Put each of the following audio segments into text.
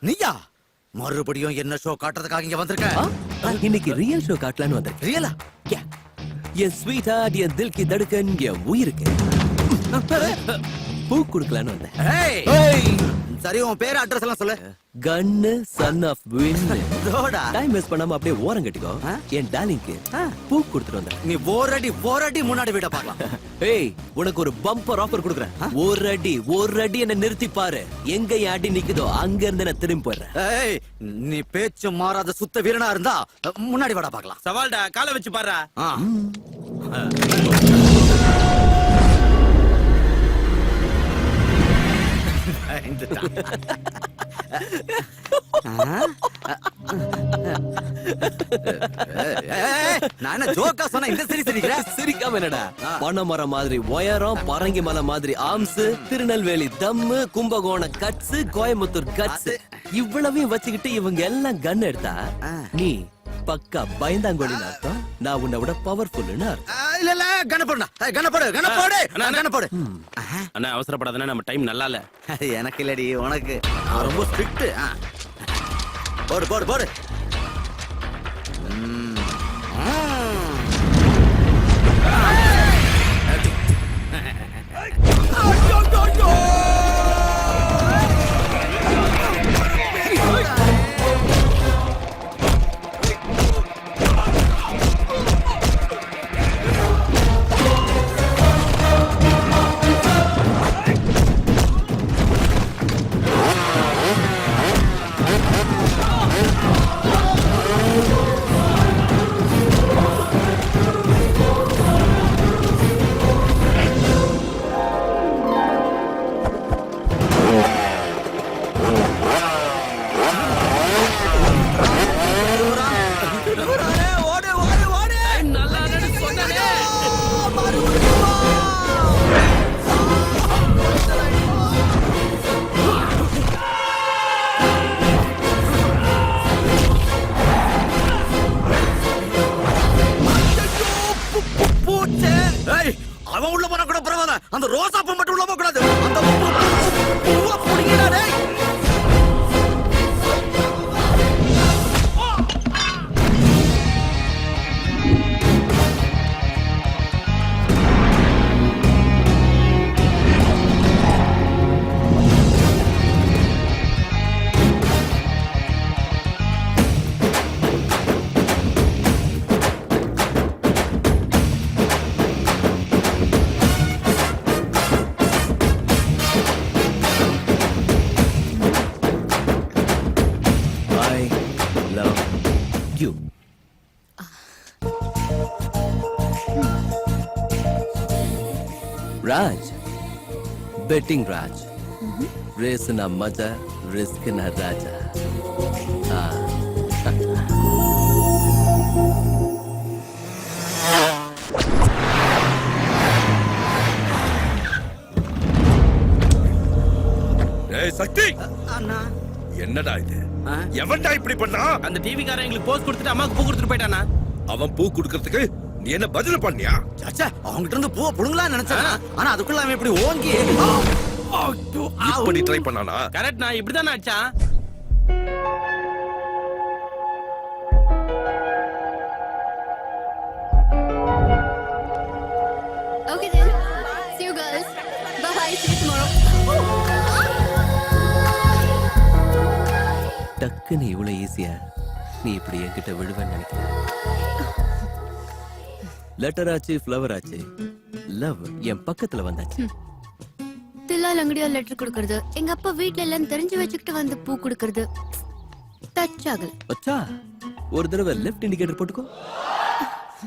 நீயா மறுபடியும் என்ன ஷோ காட்டுறதுக்காக இங்க வந்திருக்க? இன்னைக்கு ரியல் ஷோ காட்டலான்னு வந்திருக்கேன். ரியலா? என் ஸ்வீட் ஹார்ட், என் தில் கி தடுக்கன், என் உயிருக்கு பூ குடுக்கலான்னு வந்தேன். சரி, உன் பேர் அட்ரஸ் எல்லாம் சொல்லு. கன்னு சன் ஆஃப் வின். ரோடா டைம் வேஸ்ட் பண்ணாம அப்படியே ஓரம் கட்டிக்கோ. என் டார்லிங்க்கு பூ கொடுத்துட்டு வந்தேன். நீ ஒரு அடி முன்னாடி விட பார்க்கலாம். ஏய், உனக்கு ஒரு பம்பர் ஆஃபர் கொடுக்குறேன். ஒரு அடி என்ன நிறுத்தி பாரு. எங்க என் அடி நிக்குதோ அங்க இருந்து நான் திரும்பி போயிடுறேன். ஏய், நீ பேச்சு மாறாத சுத்த வீரனா இருந்தா முன்னாடி விட பார்க்கலாம். சவால்டா, காலை வச்சு பாரு. நான் ஜோக்கா சொன்ன இந்த சிரிக்காம என்னடா? பனைமரம் மாதிரி உயரம், பரங்கி மலை மாதிரி ஆம்ஸ், திருநெல்வேலி தம்மு, கும்பகோணம் கட்ஸ், கோயம்புத்தூர் கட்ஸ், இவ்வளவையும் வச்சுக்கிட்டு இவங்க எல்லாம் கன் எடுத்தா நீ பக்கா பயந்தாங்கோலின்னு அர்த்தம். நான் உன்னை விட பவர்ஃபுல்னு அர்த்தம். இல்ல கணப்போடு. அண்ணா அவசரப்படாதே, நம்ம டைம் நல்லா இல்ல. எனக்கு இல்லடி, உனக்கு. ரொம்ப ஸ்ட்ரிக்ட். போடு. அவன் உள்ள போனா கூட பரவாயில்ல, அந்த ரோசா பூ மட்டும் உள்ள போக கூடாது. அந்த பூவை புடிங்கடா டேய். Raj, betting Raj. Race na மஜா, ரிஸ்க் na ராஜா. ஏய் சக்தி, அண்ணா என்னடா இது? எவன்டா இப்படி பண்ணா? அந்த டிவி காரன் எங்களுக்கு போஸ்ட் கொடுத்துட்டு அம்மாக்கு பூ கொடுத்துட்டு போயிட்டானா? அவன் பூ குடுக்கிறதுக்கு நீ என்ன பதில் பண்ணியா? சாச்சா, அவங்கிட்ட இருந்து பூவை புடுங்கலாம்னு நினைச்சேன். ஆனா அதுக்குள்ள அவன் இப்படி ஓங்கி இப்படி ட்ரை பண்ணானா? கரெக்ட், நான் இப்படிதான் அடிச்சான். Okay then. See you girls. Bye. See you tomorrow. டக்குன்னு இவ்வளவு ஈஸியா நீ இப்படி என்கிட்ட விடுவேன்னு நினைக்கிறேன். லெட்டர் ஆச்சு, ஃப்ளவர் ஆச்சு, லவ் என் பக்கத்துல வந்தாச்சு. தில்லால் அங்கடியா லெட்டர் கொடுக்கறது, எங்க அப்பா வீட்ல எல்லாம் தெரிஞ்சு வச்சுக்கிட்டு வந்து பூ கொடுக்கறது டச் ஆகல. அச்சா, ஒரு தடவை லெஃப்ட் இண்டிகேட்டர் போட்டுக்கோ.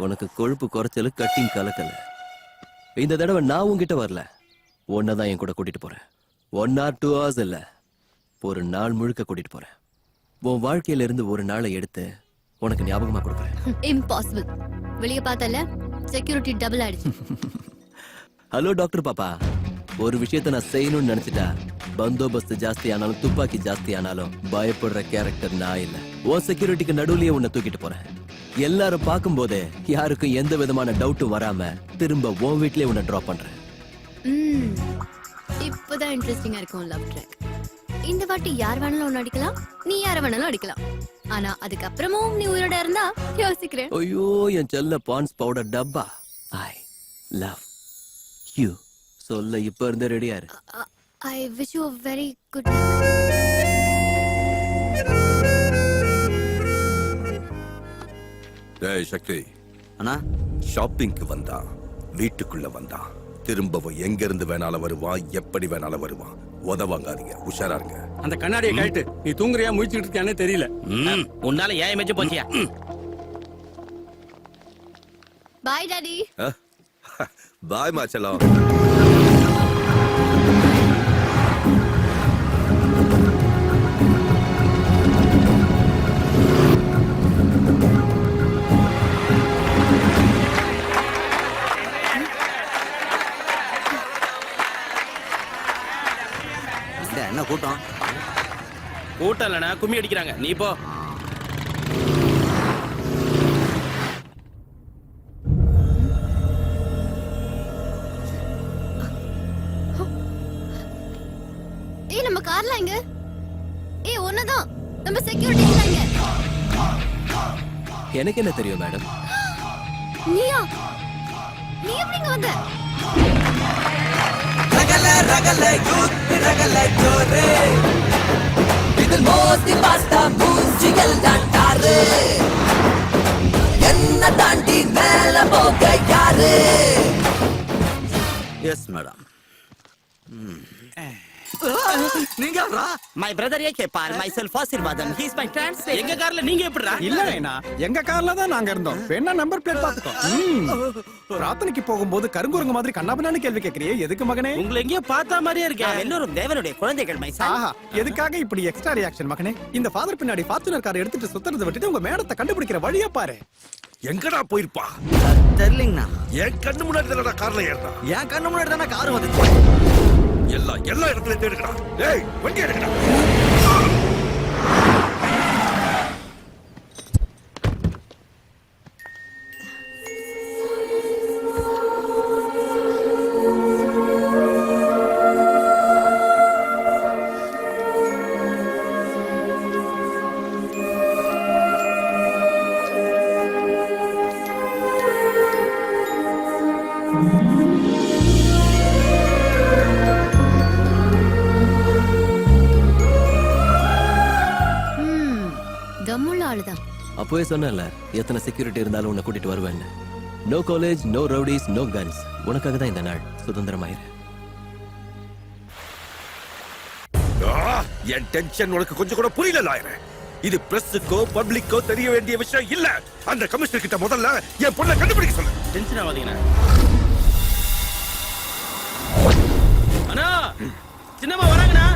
உனக்கு கொழுப்பு குறைச்சல், கட்டிங் கலக்கல. இந்த தடவை நான் உன்கிட்ட வரல, ஒன்னதான் என் கூட கூட்டிட்டு போறேன். 1 or 2 hours இல்ல, ஒரு நாள் முழுக்க கூட்டிட்டு போறேன். உன் வாழ்க்கையில இருந்து ஒரு நாளை எடுத்து உனக்கு ஞாபகமா கொடுக்குறேன். இம்பாசிபிள். வெளிய பார்த்தல செக்யூரிட்டி டபுள் ஆயிடுச்சு. ஹலோ டாக்டர் பாப்பா, ஒரு விஷயத்தை நான் செய்யணும்னு நினைச்சிட்டா பந்தோபஸ்து ஜாஸ்தி ஆனாலும் துப்பாக்கி ஜாஸ்தி ஆனாலும் பயப்படுற கேரக்டர் நான் இல்ல. உன் செக்யூரிட்டிக்கு நடுவுலயே உன்னை தூக்கிட்டு போறேன். எல்லாரும் பார்க்கும் போதே யாருக்கும் எந்த விதமான டவுட்டும் வராம திரும்ப உன் வீட்லயே உன்னை டிராப் பண்றேன். இப்பதான் இன்ட்ரெஸ்டிங்கா இருக்கும் லவ் ட்ராக். இந்த வாட்டி யார் வேணாலும் ஒண்ணு அடிக்கலாம், நீ யார வேணாலும் அடிக்கலாம். ஆனா அதுக்கப்புறமும் நீ உயிரோட இருந்தா யோசிக்கிறேன். ஐயோ என் செல்ல பான்ஸ் பவுடர் டப்பா. ஐ லவ் யூ சொல்ல இப்ப இருந்தே ரெடியா இரு. I wish you very good. டேய் சக்தி, அண்ணா ஷாப்பிங்க்கு வந்தான், வீட்டுக்குள்ள வந்தான், திரும்பவும் எங்க இருந்து வேணாலும் வருவான், எப்படி வேணாலும் வருவான். உதவாங்காதீங்க, உஷாரா இருங்க. அந்த கண்ணாடியை கழட்டு. நீ தூங்குறியா முழிச்சிட்டு இருக்கியானே தெரியல. உன்னால ஏன் இமேஜ் போச்சியா? Bye daddy. பாய் மாச்சலம். என்ன கூட்டம்? கூட்டம் இல்லனா கும்மி அடிக்கிறாங்க. நீ போ. ஏய் நம்ம கார்ல எங்க? ஏய் ஒன்னதான் நம்ம செக்யூரிட்டி இல்லங்க. எனக்கு என்ன தெரியும் மேடம்? நீயா? நீ எப்படிங்க வந்த? ரகல ரகல யூத் ரகல ஜோரே இதில் மோதி பாஸ்தா மூஞ்சிகள் தாண்டாரு என்ன தாண்டி மேல போக யாரு? Yes madam. நீங்க யாரா? My brother Ekepal, myself Asirvadam. He is my translator. எங்க கார்ல நீங்க எப்படிடா? இல்ல வேணா, எங்க கார்ல தான் நாங்க இருந்தோம். வேணா நம்பர் பிளேட் பாத்துக்கோ. பிரார்த்தனைக்கு போகும்போது கருங்குரங்கு மாதிரி கண்ணாபின்னான்னு கேள்வி கேக்குறியே, எதுக்கு மகனே? உங்களை எங்கேயோ பார்த்த மாதிரியே இருக்கே. நாம் எல்லோரும் தேவனுடைய குழந்தைகள் my son. ஆஹா, எதுக்காக இப்படி எக்ஸ்ட்ரா ரியாக்ஷன் மகனே? இந்த ஃபாதர் பின்னாடி ஃபார்ச்சுனர் காரை எடுத்துட்டு சுத்துறதை விட்டுட்டு உங்க மேடத்தை கண்டுபிடிக்கிற வழியா பாரு. எங்கடா போயிருப்பா? தெரியலங்கண்ணா. என் கண்ணு முன்னாடி தானடா கார்ல ஏறா. என் கண்ணு முன்னாடி தானே கார் வந்துச்சு. எல்லா இடத்துலயும் தேடுங்கடா. டேய் வண்டி எடுக்கடா. தம்முள்ள ஆளுதான். அப்பவே சொன்னேன்ல எத்தனை செக்யூரிட்டி இருந்தாலும் உன்னை கூட்டிட்டு வருவேன்னு. No college, no rowdies, no guns. உனக்காக தான் இந்த நாள். சுதந்திரமாயிரு. என் டென்ஷன் உனக்கு கொஞ்சம் கூட புரியல லாயரே. இது பிரஸ்ஸுக்கோ பப்ளிக்கோ தெரிய வேண்டிய விஷயம் இல்ல. அந்த கமிஷனர் கிட்ட முதல்ல என் பொண்ணை கண்டுபிடிக்க சொல்லு. டென்ஷன் ஆகாதீங்கண்ணா. அண்ணா சின்னம்மா வராங்கண்ணா.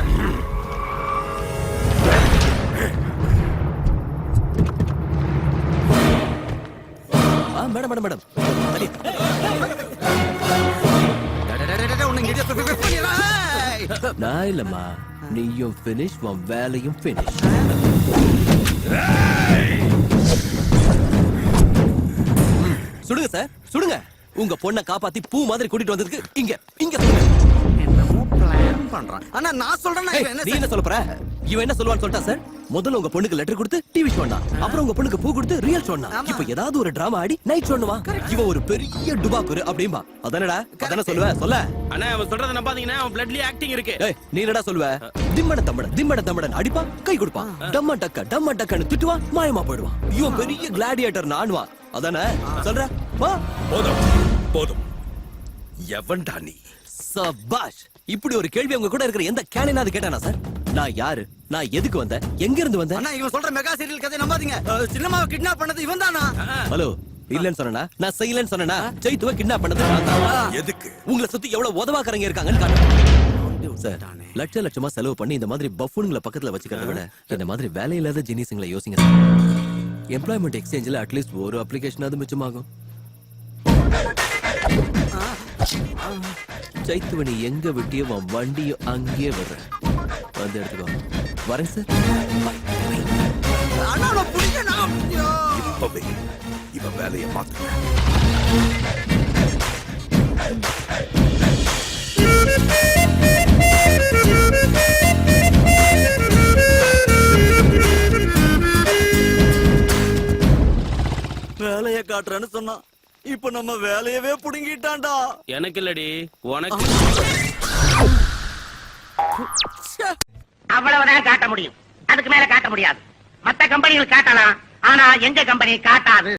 மேடம் மேடம் மேடம் நான் இல்லம்மா, நீயும் பினிஷ், உன் வேலையும் பினிஷ். சுடுங்க சார், சுடுங்க. உங்க பொண்ணை காப்பாத்தி பூ மாதிரி கூட்டிட்டு வந்ததுக்கு இங்க இங்க என்னமோ பிளான் பண்றான். ஆனா நான் சொல்றேன் நீ என்ன சொல்ல போற? இவன் என்ன சொல்லுவான்னு சொல்லிட்டா சார். முதல்ல உங்க பொண்ணுக்கு லெட்டர் கொடுத்து டிவி சொன்னா, அப்புறம் உங்க பொண்ணுக்கு பூ கொடுத்து ரியல் சொன்னா, இப்ப ஏதாவது ஒரு டிராமா ஆடி நைட் சொன்னுவா. இவன் ஒரு பெரிய டுபாக்குரு அப்படிம்பா. அதானடா? அதானே சொல்லுவ? சொல்ல. அண்ணா அவன் சொல்றத நம்பாதீங்கன்னா அவன் பிளட்லயே ஆக்டிங் இருக்கு. ஏய் நீ என்னடா சொல்லுவ? திம்மட தம்மடன் அடிப்பா, கை கொடுப்பான், டம்ம டக்கன்னு திட்டுவா, மாயமா போயிடுவான். இவன் பெரிய கிளாடியேட்டர் நான்வா. அதானே சொல்ற? வா. போதும். எவன்டா நீ? சபாஷ். இப்படி ஒரு கேள்வி உங்க கூட இருக்கிற எந்த கேனாவது கேட்டானா சார்? நான் யாரு? நான் எதுக்கு வந்தேன்? எங்க இருந்து வந்தேன்? அண்ணா இவன் சொல்ற மெகா சீரியல் கதை நம்பாதீங்க. சின்னம்மாவை கிட்னாப் பண்ணது இவன் தானா? ஹலோ, இல்லன்னு சொன்னா? நான் செய்யலன்னு சொன்னா? ஜெயித்துவ கிட்னாப் பண்ணது நான் தான். எதுக்கு? உங்களை சுத்தி எவ்வளவு உதவாக்கறங்க இருக்காங்கன்னு காட்டுறேன் சார். லட்சமா செலவு பண்ணி இந்த மாதிரி பஃபூன்களை பக்கத்துல வச்சுக்கிறத விட இந்த மாதிரி வேலையில்லாத ஜெனிஸுங்களை யோசிங்க. எம்ப்ளாய்மெண்ட் எக்ஸ்சேஞ்சில் அட்லீஸ்ட் ஒரு அப்ளிகேஷனாவது மிச்சமாகும். சைத்துவனி எங்க விட்டியோ உன் வண்டியும் அங்கேயே வர்ற. வந்து எடுத்துக்கோ. வரேன் சார். அண்ணா நான் புடிக்கணும். இப்பவே இவன் வேலையை மாத்து. காட்டுறேன்னு சொன்னான் இப்ப நம்ம வேலையவே புடுங்கிட்டான்டா. எனக்கு இல்லடி உனக்கு. அவ்வளவுதான் காட்ட முடியும், அதுக்கு மேல காட்ட முடியாது. மத்த கம்பெனிகள் காட்டலாம், ஆனா எங்க கம்பெனி காட்டாது.